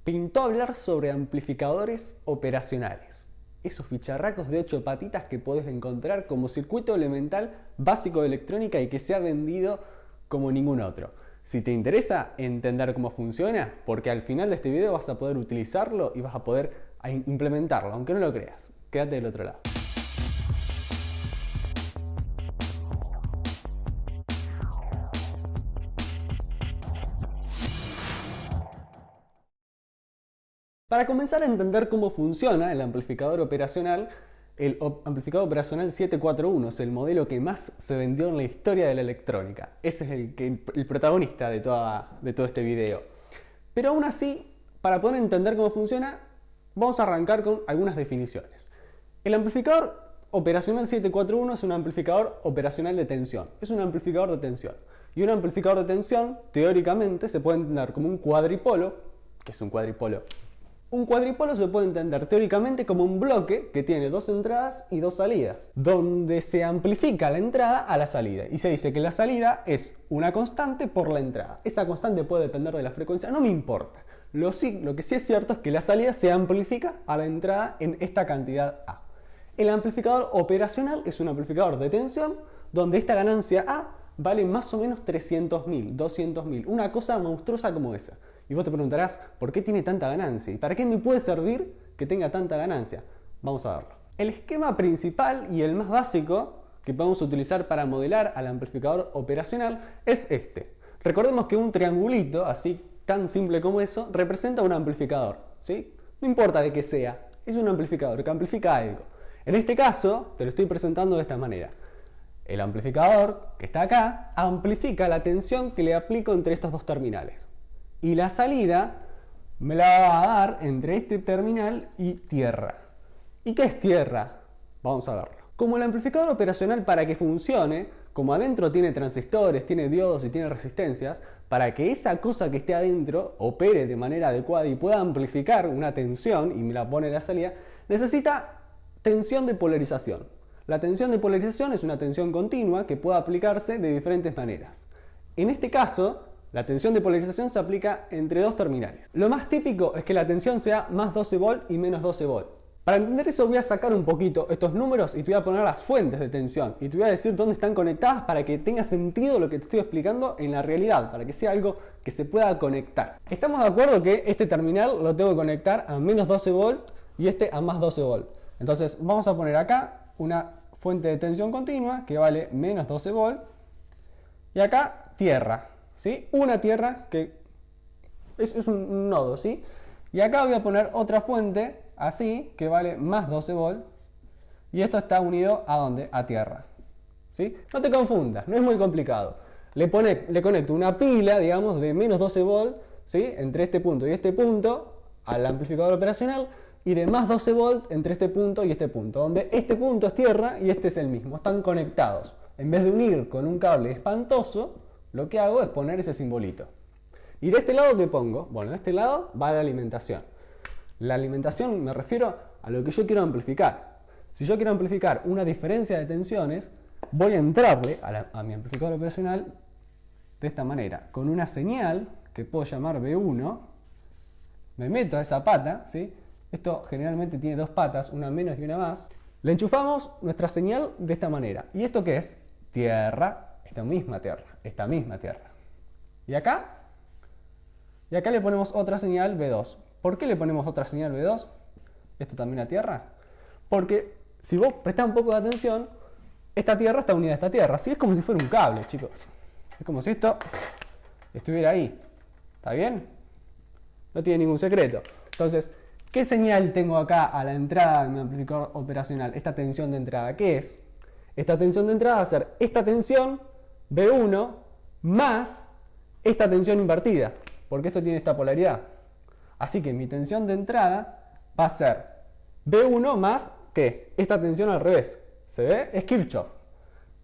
pintó hablar sobre amplificadores operacionales. Esos bicharracos de 8 patitas que podés encontrar como circuito elemental básico de electrónica y que se ha vendido como ningún otro. Si te interesa entender cómo funciona, porque al final de este video vas a poder utilizarlo y vas a poder implementarlo, aunque no lo creas. Quédate del otro lado. Para comenzar a entender cómo funciona el amplificador operacional, el amplificador operacional 741 es el modelo que más se vendió en la historia de la electrónica. Ese es el protagonista de todo este video. Pero aún así, para poder entender cómo funciona, vamos a arrancar con algunas definiciones. El amplificador operacional 741 es un amplificador operacional de tensión. Es un amplificador de tensión. Y un amplificador de tensión, teóricamente, se puede entender como un cuadripolo. ¿Qué es un cuadripolo? Un cuadripolo se puede entender teóricamente como un bloque que tiene 2 entradas y 2 salidas, donde se amplifica la entrada a la salida. Y se dice que la salida es una constante por la entrada. Esa constante puede depender de la frecuencia, no me importa. Lo que sí es cierto es que la salida se amplifica a la entrada en esta cantidad A. El amplificador operacional es un amplificador de tensión donde esta ganancia A vale más o menos 300.000, 200.000, una cosa monstruosa como esa. Y vos te preguntarás, ¿por qué tiene tanta ganancia? ¿Y para qué me puede servir que tenga tanta ganancia? Vamos a verlo. El esquema principal y el más básico que podemos utilizar para modelar al amplificador operacional es este. Recordemos que un triangulito, así tan simple como eso, representa un amplificador, ¿sí? No importa de qué sea, es un amplificador que amplifica algo. En este caso, te lo estoy presentando de esta manera. El amplificador, que está acá, amplifica la tensión que le aplico entre estos dos terminales. Y la salida me la va a dar entre este terminal y tierra. ¿Y qué es tierra? Vamos a verlo. Como el amplificador operacional, para que funcione, como adentro tiene transistores, tiene diodos y tiene resistencias, para que esa cosa que esté adentro opere de manera adecuada y pueda amplificar una tensión y me la pone en la salida, necesita tensión de polarización. La tensión de polarización es una tensión continua que puede aplicarse de diferentes maneras. En este caso, la tensión de polarización se aplica entre dos terminales. Lo más típico es que la tensión sea más 12 volt y menos 12 volt. Para entender eso voy a sacar un poquito estos números y te voy a poner las fuentes de tensión. Y te voy a decir dónde están conectadas para que tenga sentido lo que te estoy explicando en la realidad, para que sea algo que se pueda conectar. Estamos de acuerdo que este terminal lo tengo que conectar a menos 12 volt y este a más 12 volt. Entonces vamos a poner acá una fuente de tensión continua que vale menos 12 volt y acá tierra. ¿Sí? Una tierra que es un nodo, ¿sí? Y acá voy a poner otra fuente así que vale más 12 volt y esto está unido ¿a dónde? A tierra, ¿sí? No te confundas, no es muy complicado. Le conecto una pila, digamos, de menos 12 volt, ¿sí? Entre este punto y este punto al amplificador operacional y de más 12 volt entre este punto y este punto, donde este punto es tierra y este es el mismo, están conectados. En vez de unir con un cable espantoso, lo que hago es poner ese simbolito. ¿Y de este lado qué pongo? Bueno, de este lado va la alimentación. La alimentación me refiero a lo que yo quiero amplificar. Si yo quiero amplificar una diferencia de tensiones, voy a entrarle a mi amplificador operacional de esta manera, con una señal que puedo llamar B1, me meto a esa pata, ¿sí? Esto generalmente tiene dos patas, una menos y una más. Le enchufamos nuestra señal de esta manera. ¿Y esto qué es? Tierra. Esta misma tierra. ¿Y acá? Y acá le ponemos otra señal B2. ¿Por qué le ponemos otra señal B2? ¿Esto también a tierra? Porque si vos prestás un poco de atención, esta tierra está unida a esta tierra. Así es como si fuera un cable, chicos. Es como si esto estuviera ahí. ¿Está bien? No tiene ningún secreto. Entonces, ¿qué señal tengo acá a la entrada de mi amplificador operacional? Esta tensión de entrada, ¿qué es? Esta tensión de entrada va a ser esta tensión B1 más esta tensión invertida, porque esto tiene esta polaridad. Así que mi tensión de entrada va a ser B1 más, ¿qué? Esta tensión al revés. ¿Se ve? Es Kirchhoff.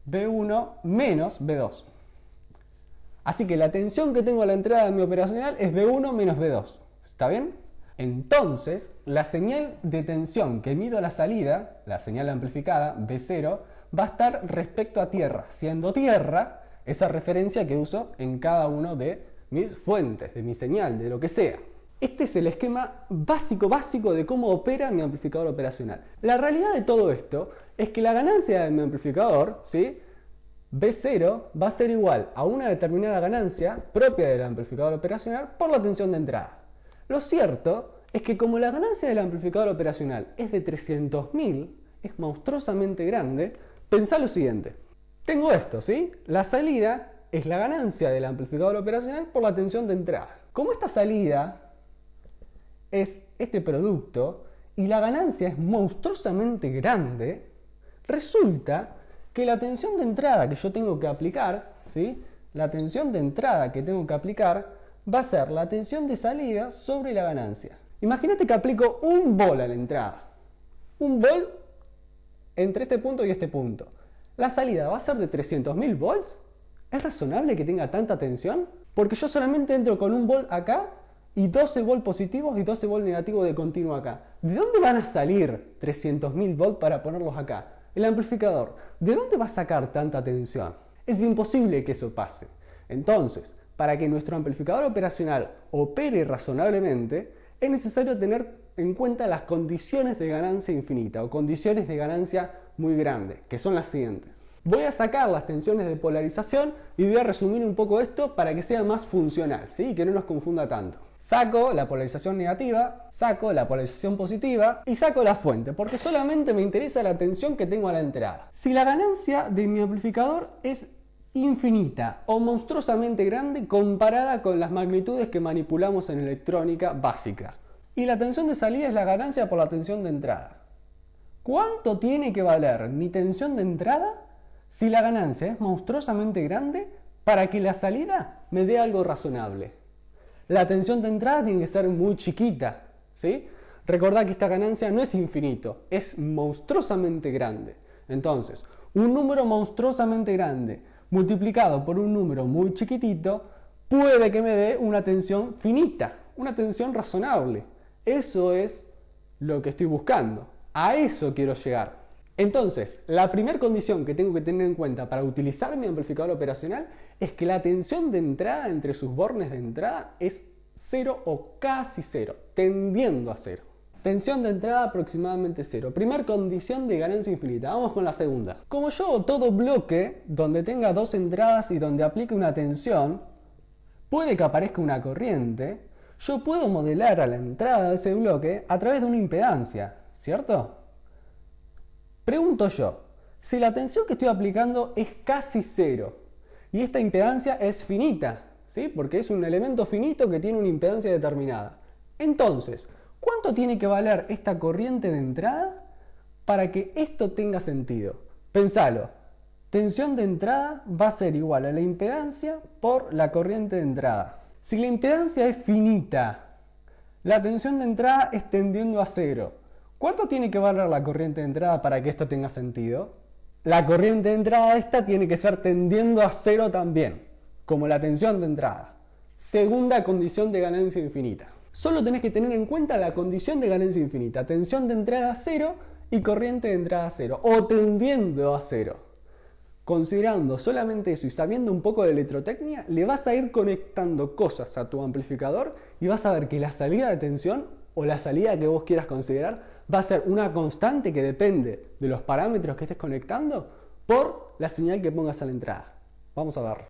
B1 menos B2. Así que la tensión que tengo a la entrada de mi operacional es B1 menos B2. ¿Está bien? Entonces, la señal de tensión que mido a la salida, la señal amplificada, B0, va a estar respecto a tierra, siendo tierra esa referencia que uso en cada uno de mis fuentes, de mi señal, de lo que sea. Este es el esquema básico de cómo opera mi amplificador operacional. La realidad de todo esto es que la ganancia de mi amplificador, ¿sí?, B0 va a ser igual a una determinada ganancia propia del amplificador operacional por la tensión de entrada. Lo cierto es que como la ganancia del amplificador operacional es de 300.000, es monstruosamente grande, pensá lo siguiente. Tengo esto, ¿sí? La salida es la ganancia del amplificador operacional por la tensión de entrada. Como esta salida es este producto y la ganancia es monstruosamente grande, resulta que la tensión de entrada que yo tengo que aplicar, ¿sí?, la tensión de entrada que tengo que aplicar va a ser la tensión de salida sobre la ganancia. Imagínate que aplico 1 volt a la entrada. 1 volt entre este punto y este punto. La salida va a ser de 300.000 volts. ¿Es razonable que tenga tanta tensión? Porque yo solamente entro con 1 volt acá y 12 volts positivos y 12 volts negativos de continuo acá. ¿De dónde van a salir 300.000 volts para ponerlos acá? El amplificador, ¿de dónde va a sacar tanta tensión? Es imposible que eso pase. Entonces, para que nuestro amplificador operacional opere razonablemente, es necesario tener en cuenta las condiciones de ganancia infinita o condiciones de ganancia muy grande, que son las siguientes. Voy a sacar las tensiones de polarización y voy a resumir un poco esto para que sea más funcional, ¿sí?, y que no nos confunda tanto. Saco la polarización negativa, saco la polarización positiva y saco la fuente, porque solamente me interesa la tensión que tengo a la entrada. Si la ganancia de mi amplificador es infinita o monstruosamente grande comparada con las magnitudes que manipulamos en electrónica básica, y la tensión de salida es la ganancia por la tensión de entrada, ¿cuánto tiene que valer mi tensión de entrada si la ganancia es monstruosamente grande para que la salida me dé algo razonable? La tensión de entrada tiene que ser muy chiquita, ¿sí? Recordad que esta ganancia no es infinito, es monstruosamente grande. Entonces, un número monstruosamente grande multiplicado por un número muy chiquitito puede que me dé una tensión finita, una tensión razonable. Eso es lo que estoy buscando. A eso quiero llegar. Entonces, la primera condición que tengo que tener en cuenta para utilizar mi amplificador operacional es que la tensión de entrada entre sus bornes de entrada es 0 o casi 0, tendiendo a 0. Tensión de entrada aproximadamente 0. Primera condición de ganancia infinita. Vamos con la segunda. Como yo todo bloque donde tenga 2 entradas y donde aplique una tensión, puede que aparezca una corriente, yo puedo modelar a la entrada de ese bloque a través de una impedancia, ¿cierto? Pregunto yo, si la tensión que estoy aplicando es casi 0 y esta impedancia es finita, ¿sí?, porque es un elemento finito que tiene una impedancia determinada, entonces, ¿cuánto tiene que valer esta corriente de entrada para que esto tenga sentido? Pensalo, tensión de entrada va a ser igual a la impedancia por la corriente de entrada. Si la impedancia es finita, la tensión de entrada es tendiendo a 0. ¿Cuánto tiene que valer la corriente de entrada para que esto tenga sentido? La corriente de entrada esta tiene que ser tendiendo a 0 también, como la tensión de entrada. Segunda condición de ganancia infinita. Solo tenés que tener en cuenta la condición de ganancia infinita. Tensión de entrada 0 y corriente de entrada 0, o tendiendo a 0. Considerando solamente eso y sabiendo un poco de electrotecnia, le vas a ir conectando cosas a tu amplificador y vas a ver que la salida de tensión o la salida que vos quieras considerar va a ser una constante que depende de los parámetros que estés conectando por la señal que pongas a la entrada. Vamos a ver.